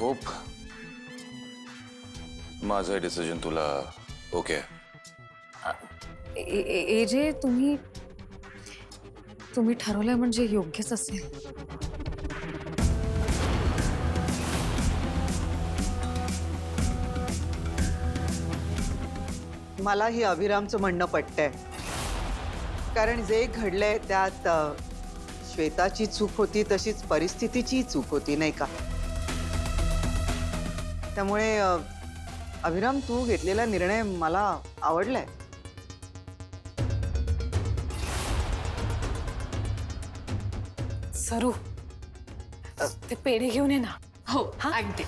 Hope माझं decision तुला okay. AJ तुम्ही ठरवलंय म्हणजे योग्यच असेल. मलाही अभिरामचं म्हणणं पटतंय. कारण जे घडलंय त्यात श्वेताची चूक होती, तशीच परिस्थितीची चूक होती, नाही का? त्यामुळे अभिराम, तू घेतलेला निर्णय मला आवडलाय. सरू ते पेढे घेऊन ये ना. हो आणते.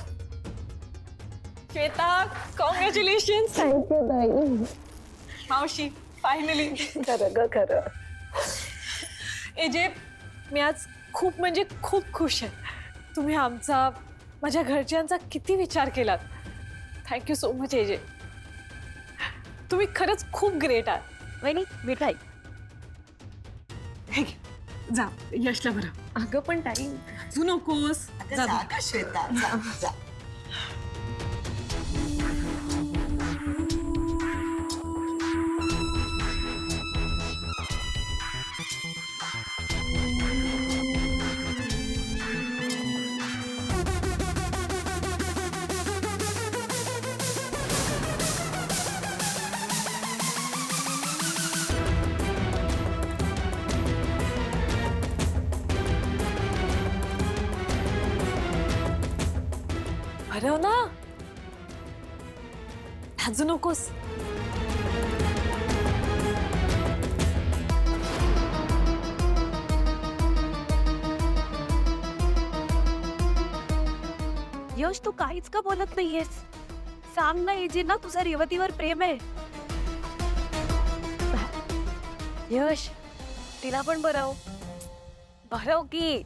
श्वेता कॉंग्रॅच्युलेशन्स. थँक्यू ताई. मावशी फायनली. खरं ग खरं. एजे मी आज खूप म्हणजे खूप खुश आहे. तुम्ही आमचा माझ्या घरच्यांचा किती विचार केलात. Thank you so much AJ. तुम्ही खरंच खूप ग्रेट आहात. वहिनी मिठाई. हे घे, जा यशला बरं. अगं पण ताई तू नकोस. जा बरं. का श्वेता, जा, जा. भरव ना. लाजू नकोस. यश, तू काहीच का बोलत नाहीयेस? सांग ना एजींना तुझं रेवतीवर प्रेम आहे. यश, तिला पण भरव. भरव की.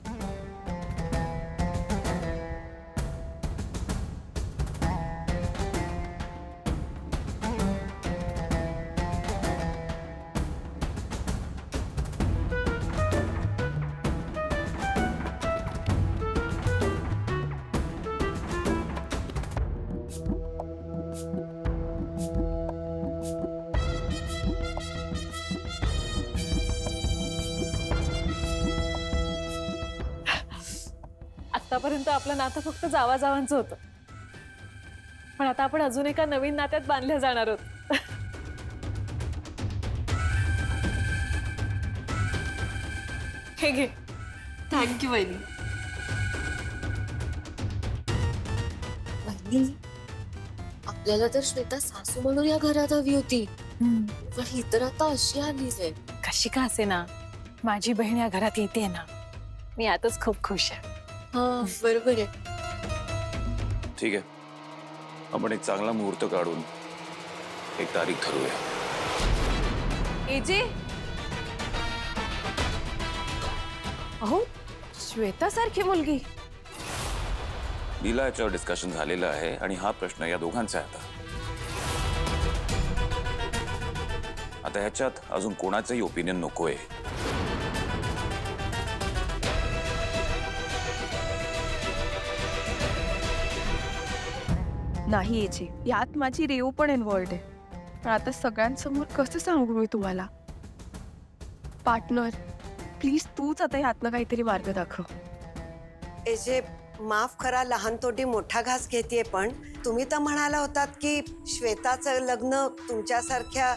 आतापर्यंत आपलं नातं फक्त जावाजावांचं होतं, पण आता आपण अजून एका नवीन नात्यात बांधल्या जाणार आहोत. हे घे. थँक्यू वहिनी. आपल्याला तर श्वेता सासू म्हणून या घरात हवी होती, पण ही तर आता अशी आलीच आहे. कशी का असे ना, माझी बहीण या घरात येते ना, मी यातच खूप खुश आहे. हा बरोबर आहे. ठीक आहे, आपण एक चांगला मुहूर्त काढून एक तारीख ठरवूया. एजे. अहो श्वेता सारखी मुलगी. लीला याच्यावर डिस्कशन झालेलं आहे आणि हा प्रश्न या दोघांचा आहे. आता ह्याच्यात अजून कोणाचंही ओपिनियन नकोय. नाही एजी, यात माझी रेव पण इन्व्हॉल्ड आहे. पण आता सगळ्यांसमोर कसं सांगू मी तुम्हाला? पार्टनर, प्लीज तूच आता यातनं काहीतरी मार्ग दाखव. एजे, माफ करा, लहान तोटी मोठा घास घेतेय, पण तुम्ही तर म्हणाला होतात की श्वेताचं लग्न तुमच्यासारख्या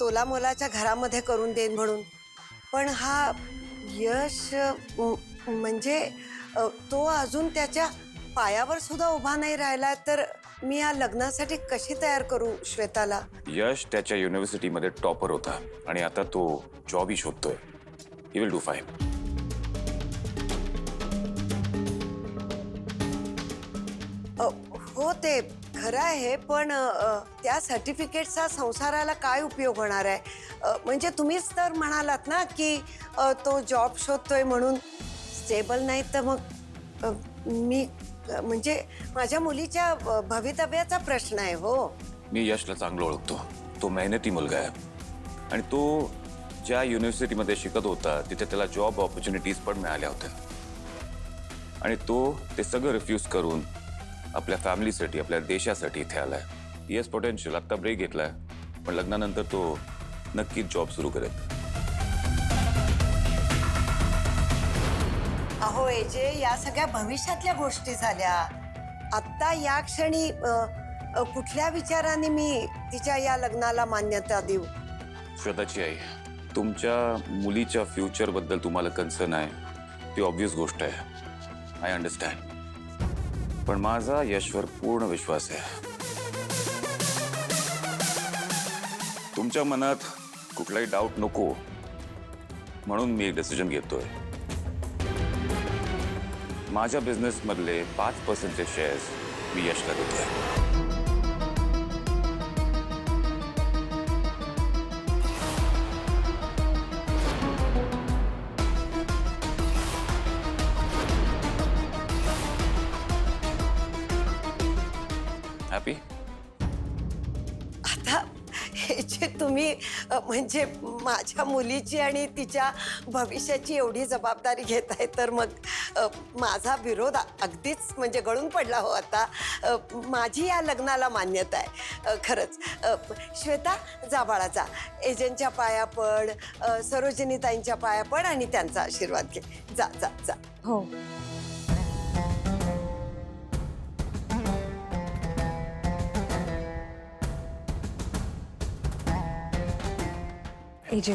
तोलामोलाच्या घरामध्ये करून देईन म्हणून. पण हा यश म्हणजे तो अजून त्याच्या पायावर सुद्धा उभा नाही राहिला, तर मी या लग्नासाठी कशी तयार करू श्वेताला? यश त्याच्या युनिव्हर्सिटीमध्ये टॉपर होता आणि आता तो जॉबही शोधतोय. He will do fine. हो, ते खरं आहे, पण त्या सर्टिफिकेटचा संसाराला काय उपयोग होणार आहे? म्हणजे तुम्हीच तर म्हणालात ना की तो जॉब शोधतोय म्हणून. स्टेबल नाही तर मग मी म्हणजे माझ्या मुलीच्या भवितव्याचा प्रश्न आहे. हो, मी यशला चांगलं ओळखतो. तो मेहनती मुलगा आहे आणि तो ज्या युनिव्हर्सिटीमध्ये शिकत होता तिथे त्याला जॉब ऑपॉर्च्युनिटीज पण मिळाल्या होत्या आणि तो ते सगळं रिफ्यूज करून आपल्या फॅमिलीसाठी आपल्या देशासाठी इथे आलाय. Yes potential. आत्ता ब्रेक घेतलाय पण लग्नानंतर तो नक्कीच जॉब सुरू करेल. अहो एजे, या सगळ्या भविष्यातल्या गोष्टी झाल्या. आत्ता या क्षणी कुठल्या विचाराने मी तिच्या या लग्नाला मान्यता देऊ? श्वेताची आई, तुमच्या मुलीच्या फ्युचर बद्दल तुम्हाला कन्सर्न आहे, ती ऑब्वियस गोष्ट आहे. I understand. पण माझा यशवर पूर्ण विश्वास आहे. तुमच्या मनात कुठलाही डाऊट नको म्हणून मी एक डिसिजन घेतोय. माझ्या बिझनेस मधले 5% शेअर्स मी यशला देतोय. हॅपी? आता हे जे तुम्ही म्हणजे माझ्या मुलीची आणि तिच्या भविष्याची एवढी जबाबदारी घेताय तर मग माझा विरोध अगदीच म्हणजे गळून पडला हो. आता माझी या लग्नाला मान्यता आहे. खरंच श्वेता, जा बाळा जा. एजंटच्या पाया पड, सरोजिनीताईंच्या पाया पड आणि त्यांचा आशीर्वाद घे. जा जा जा. हो. एजे,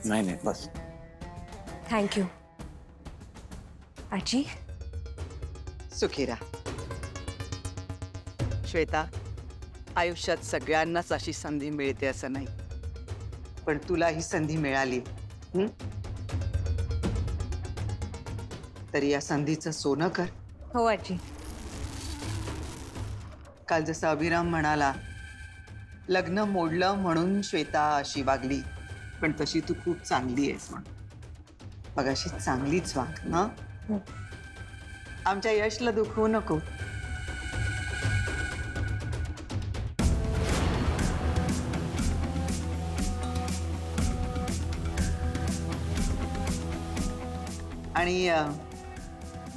नाही बस. थँक्यू. आजी, सुखी राहा. श्वेता, आयुष्यात सगळ्यांनाच अशी संधी मिळते असं नाही, पण तुला ही संधी मिळाली. तरी या संधीचं सोनं कर. हो आजी. काल जसं अभिराम म्हणाला, लग्न मोडलं म्हणून श्वेता अशी वागली, पण तशी तू खूप चांगली आहेस म्हणून. मग अशी चांगलीच वाग ना. आमच्या यशला दुखवू नको. आणि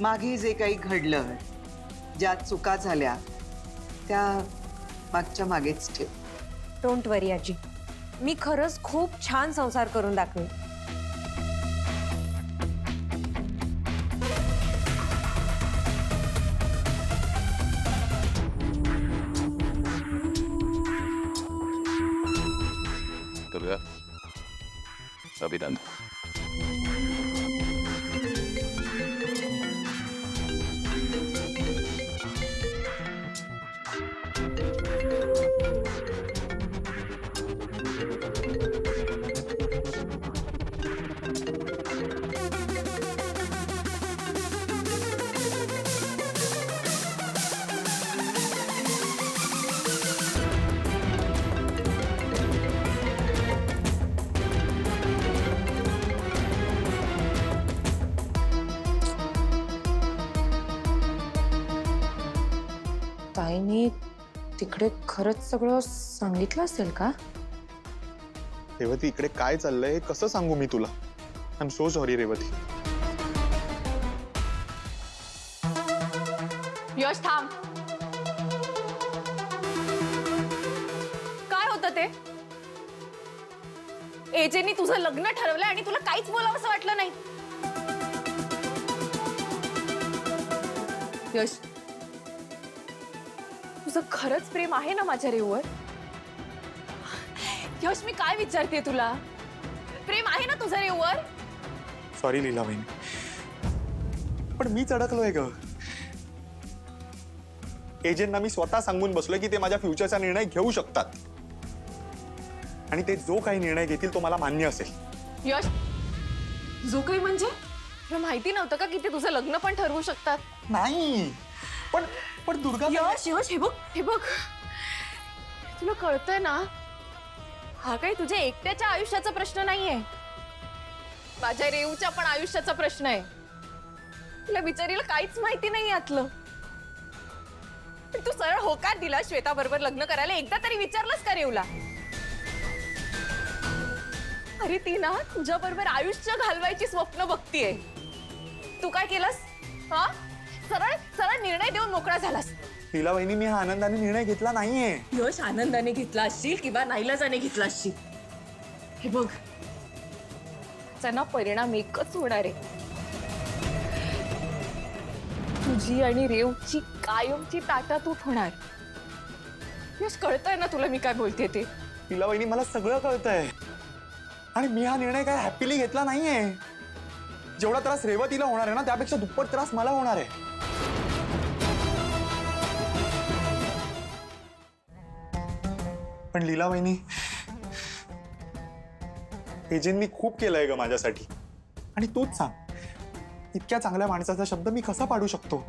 मागे जे काही घडलं, ज्या चुका झाल्या, त्या मागच्या मागेच ठेव. डोंट वरी आजी, मी खरंच खूप छान संसार करून दाखवेन. दुर्गा, अभिनंदन. ताईने तिकडे खरंच सगळं सांगितलं असेल का? रेवती, इकडे काय चाललंय हे कसं सांगू मी तुला? I am so sorry Revati. Yash थांब. काय होतं ते? एजेनी तुझं लग्न ठरवलंय आणि तुला काहीच बोलावंसं वाटलं नाही. यश, तुझं खरंच प्रेम आहे ना माझ्या रेववर? यश, मी काय विचारते तुला? प्रेम आहे ना तुझं रेववर? सॉरी लीला वहिनी, पण मीच अडकलोय ग. एजंटना मी स्वतः सांगून बसलोय की ते माझ्या फ्युचरचा निर्णय घेऊ शकतात, आणि ते जो काही निर्णय घेतील तो मला मान्य असेल. यश, जो काही म्हणजे तुला माहिती नव्हतं का की ते तुझं लग्न पण ठरवू शकतात? नाही, पण दुर्गा. यश, यश, हे बघ, हे बघ, तुला कळतंय ना, हा काही तुझ्या एकट्याच्या आयुष्याचा प्रश्न नाहीये, माझ्या रेवच्या पण आयुष्याचा प्रश्न आहे. तुला बिचारीला काहीच माहिती नाही यातलं. तू सरळ होकार दिला श्वेता बरोबर लग्न करायला. एकदा तरी विचारलंस का रेवला? अरे ती ना तुझ्या बरोबर आयुष्य घालवायची स्वप्न बघतीये. तू काय केलंस? हा, सरळ सरळ निर्णय देऊन मोकळा झालास. लीला वहिनी, मी हा आनंदाने निर्णय घेतला नाहीये. यश आनंदाने घेतला असशील किंवा नाईलाजाने घेतला असशील. हे बघ, त्यांना परिणाम एकच होणार आहे. तुझी आणि रेवची कायमची ताटातूट होणार. यश, कळतंय ना तुला मी काय बोलते ते? लीला वहिनी, मला सगळं कळतंय आणि मी हा निर्णय काय हॅपीली घेतला नाहीये. जेवढा त्रास रेवतीला होणार आहे ना, त्यापेक्षा दुप्पट त्रास मला होणार आहे. पण लीला वहिनी, एजेंटनी खूप केलंय ग माझ्यासाठी. आणि तूच सांग, इतक्या चांगल्या माणसाचा शब्द मी कसा पाडू शकतो?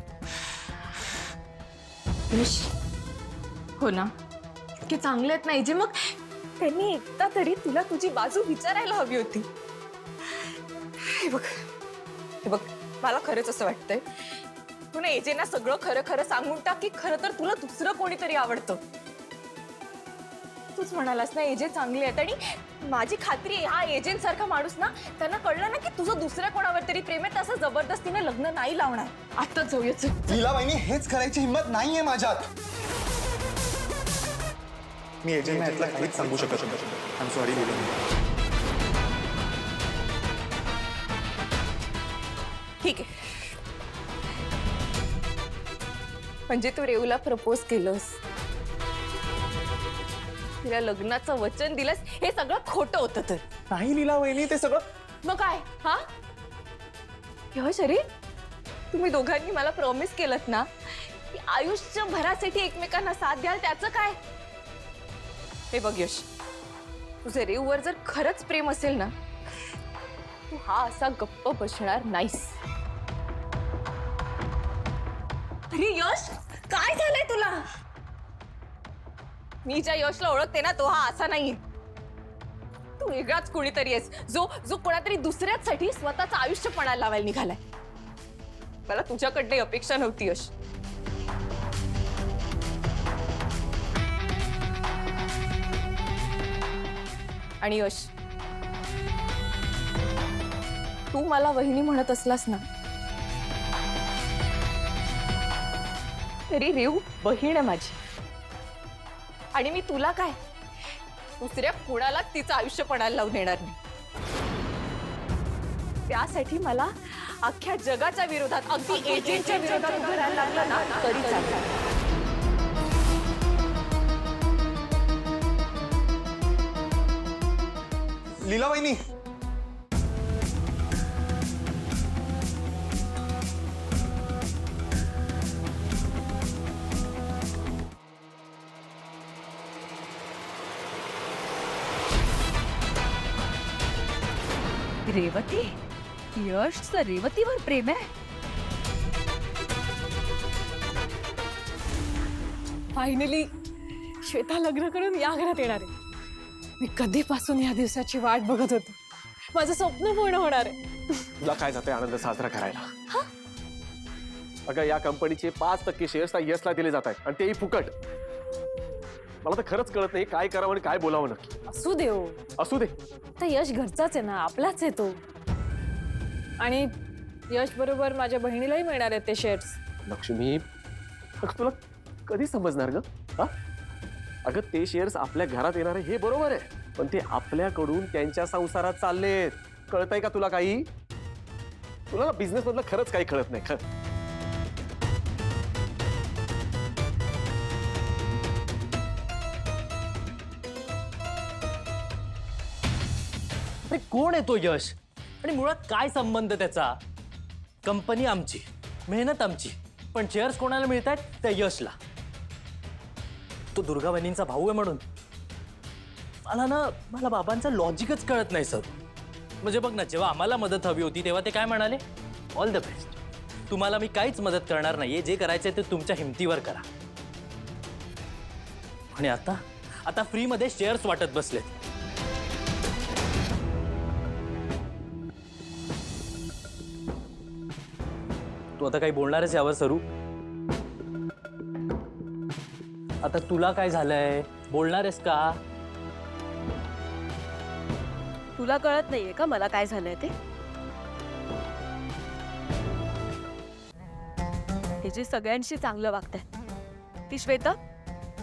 यश, हो ना, इतके चांगले आहेत नाही जे, मग त्यांनी एकदा तरी तुला तुझी बाजू विचारायला हवी होती. हे बघ, मला खरंच असं वाटतंय, तू ना एजेंना सगळं खरं खरं सांगून टाक की खरं तर तुला दुसरं कोणीतरी आवडतं. तूच म्हणालास ना एजंट चांगले आहेत, आणि माझी खात्री आहे हा एजंट सारखा माणूस ना, त्यांना कळलं ना की तुझं दुसऱ्या कोणावर तरी प्रेम आहे, तसं जबरदस्तीने लग्न नाही लावणार. आत्ताच जाऊयाच. लीला वहिनी, हेच करायची हिंमत नाहीये माझ्यात. मी एजंटना यातलं काहीच सांगू शकत नाही. आय एम सॉरी लीला. ठीक आहे, म्हणजे तू रेवूला प्रपोज केलंस, तिला लग्नाचं वचन दिलंस, हे सगळं खोटं होतं तर? नाही लीला वहिनी, ते सगळं. मग काय? हा यश, अरे तुम्ही दोघांनी मला प्रॉमिस केलंत ना की आयुष्यभरासाठी एकमेकांना साथ द्याल, त्याचं काय? हे बघ यश, तुझं रेवूवर जर खरंच प्रेम असेल ना, तू हा असा गप्प बसणार नाहीस. अरे यश, काय झालंय तुला? मी ज्या यशला ओळखते ना, तो हा असा नाही. तू वेगळाच कोणीतरी आहेस, जो कोणातरी दुसऱ्यासाठी स्वतःचं आयुष्य पणाला लावायला निघालाय. मला तुझ्याकडे अपेक्षा नव्हती यश. आणि यश, तू मला वहिनी म्हणत असलास ना, तरी रेवू बहीण आहे माझी. आणि मी तुला काय दुसऱ्या कुणाला तिचं आयुष्य पणाला लावून देणार नाही. त्यासाठी मला अख्ख्या जगाच्या विरोधात, अगदी एजंटच्या विरोधात उभं राहायला लागलं ना तरी चालतं. लीला वहिनी, रेवती, यशचं रेवतीवर प्रेम आहे. फायनली श्वेता लग्न करून या घरात येणार आहे. मी कधीपासून या दिवसाची वाट बघत होतो. माझं स्वप्न पूर्ण होणार आहे. तुला काय जाते आनंद साजरा करायला? अगं, या कंपनीचे 5% शेअर्स यशला दिले जात आहेत, आणि तेही फुकट. मला तर खरंच कळत नाही काय करावं आणि काय बोलावं नक्की. असू दे हो, असू दे. तर यश घरचाच आहे ना, आपलाच आहे तो. आणि यश बरोबर माझ्या बहिणीलाही मिळणार आहेत ते शेअर्स. लक्ष्मी, अगं तुला कधी समजणार ग? हा, अगं ते शेअर्स आपल्या घरात येणार आहे हे बरोबर आहे, पण ते आपल्याकडून त्यांच्या संसारात चाललेत. कळतंय का तुला काही? तुला ना बिझनेस मधलं खरंच काही कळत नाही. खरं कोण आहे तो यश, आणि मुळात काय संबंध त्याचा? कंपनी आमची, मेहनत आमची, पण शेअर्स कोणाला मिळत आहेत? त्या यशला. तो दुर्गा वहिनींचा भाऊ आहे म्हणून. मला बाबांचं लॉजिकच कळत नाही सर. म्हणजे बघ ना, जेव्हा आम्हाला मदत हवी होती तेव्हा ते काय म्हणाले? ऑल द बेस्ट, तुम्हाला मी काहीच मदत करणार नाहीये, जे करायचंय ते तुमच्या हिमतीवर करा. आणि आता फ्रीमध्ये शेअर्स वाटत बसलेत. तू आता काही बोलणारच यावर सरू? आता तुला काय झालंय, बोलणारच का? तुला कळत नाहीये का मला काय झालंय ते? जे सगळ्यांशी चांगलं वागतंय. ती श्वेता,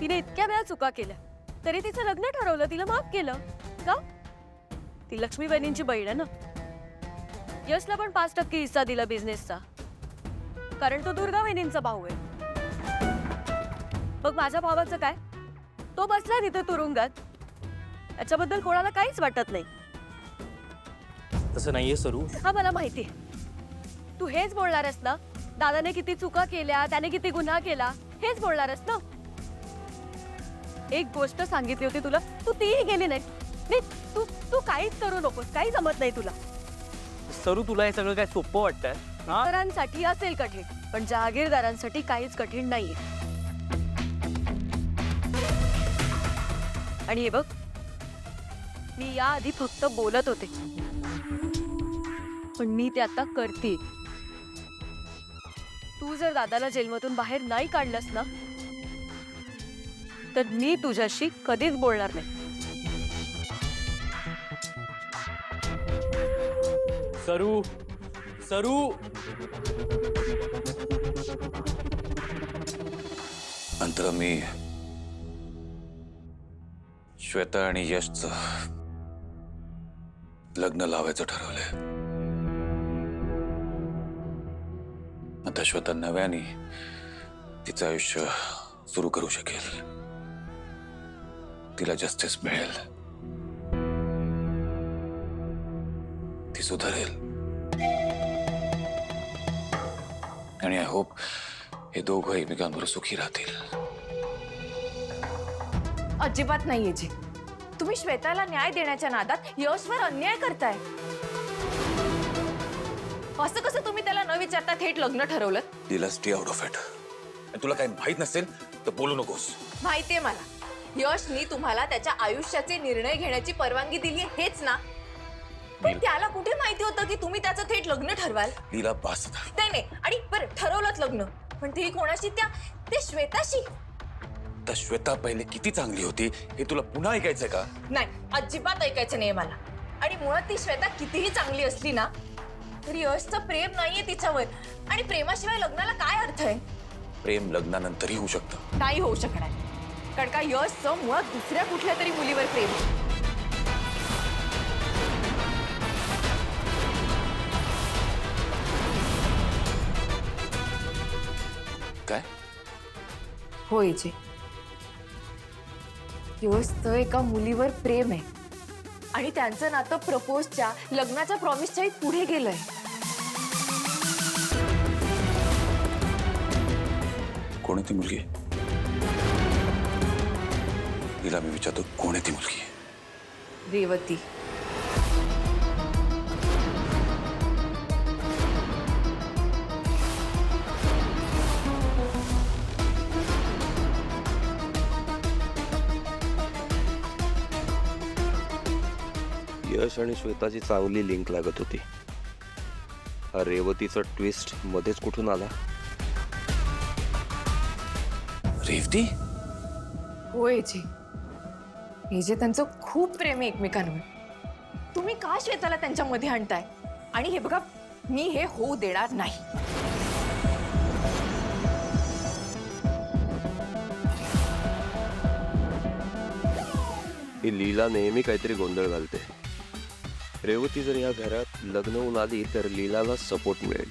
तिने इतक्या वेळा चुका केल्या तरी तिचं लग्न ठरवलं, तिला माफ केलं का? ती लक्ष्मी बहिणींची बहीण आहे ना. यशला पण 5% हिस्सा दिला बिझनेसचा, कारण तो दुर्गा बहिणींचा भाऊ आहे. मग माझ्या भावाचं काय? तो बसला तिथे तुरुंगात. याच्याबद्दल कोणाला काहीच वाटत नाही. तसं नाहीये सरू. हा मला माहिती. तू हेच बोलणारस ना, दादाने किती चुका केल्या, त्याने किती गुन्हा केला, हेच बोलणारस ना. एक गोष्ट सांगितली होती तुला, तू तीही केली नाही. तू तू काहीच करू नकोस, काही जमत नाही तुला. सरू, तुला हे सगळं काय सोपं वाटतंय? हा? इतरांसाठी असेल कठीण, पण जहागीरदारांसाठी काहीच कठीण नाहीये. आणि हे बघ, मी याआधी फक्त बोलत होते, पण मी ते आता करते. तू जर दादाला जेलमधून बाहेर नाही काढलंस ना, तर मी तुझ्याशी कधीच बोलणार नाही. सरू, सरू. नंतर मी श्वेता आणि यशचं लग्न लावायचं ठरवलंय. आता श्वेता नव्याने तिचं आयुष्य सुरू करू शकेल. तिला जस्टिस मिळेल, ती सुधारेल. आणि आय होप हे दोघं एकमेकांवर सुखी राहतील. अजिबात नाहीये जी. तुम्ही श्वेताला न्याय देण्याच्या नादात यशवर अन्याय करताय. असं कसं तुम्ही त्याला न विचारता थेट लग्न ठरवलं? तिला स्टे आउट ऑफ इट. तुला काही माहित नसेल तर बोलू नकोस. माहितीये मला. यशनी तुम्हाला त्याच्या आयुष्याचे निर्णय घेण्याची परवानगी दिली, हेच ना? पण त्याला कुठे माहिती होतं की तुम्ही त्याचं थेट लग्न ठरवाल? तिला बास झालं. नाही नाही. आणि बरं, ठरवलंच लग्न, पण ते कोणाशी? त्या श्वेताशी. तर श्वेता पहिले किती चांगली होती हे तुला पुन्हा ऐकायचंय का? नाही, अजिबात ऐकायचं नाही मला. आणि मुळात ती श्वेता कितीही चांगली असली ना, तरी यशचं प्रेम नाहीये तिच्यावर. आणि प्रेमाशिवाय लग्नाला काय अर्थ आहे? प्रेम लग्नानंतरही होऊ शकतं. नाही होऊ शकणार, कारण का यशचं मुळात दुसऱ्या कुठल्या तरी मुलीवर प्रेम आहे. काय? होय जे, यशचं एका मुलीवर प्रेम आहे. आणि त्यांचं नातं प्रपोजच्या, लग्नाच्या प्रॉमिसच्याही पुढे गेलंय. कोण आहे ती मुलगी? तिला मी विचारतो, कोण आहे ती मुलगी? रेवती. यश आणि श्वेताची चांगली लिंक लागत होती. हा रेवतीचा ट्विस्ट मध्येच कुठून आला? रेवती? होय जी. हे जे त्यांचं खूप प्रेम आहे एकमेकांवर. तुम्ही का श्वेताला त्यांच्यामध्ये आणताय? आणि हे बघा, मी हे होऊ देणार नाही. ही लीला नेहमी काहीतरी गोंधळ घालते. रेवती जर या घरात लग्न होऊन आली तर लीलाला सपोर्ट मिळेल,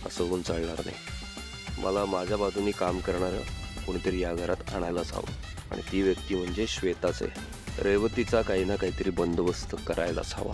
असं होऊन चालणार नाही. मला माझ्या बाजूनी काम करणारं कोणीतरी या घरात आणायलाच हवं. आणि ती व्यक्ती म्हणजे श्वेताच आहे. रेवतीचा काही ना काहीतरी बंदोबस्त करायलाच हवा.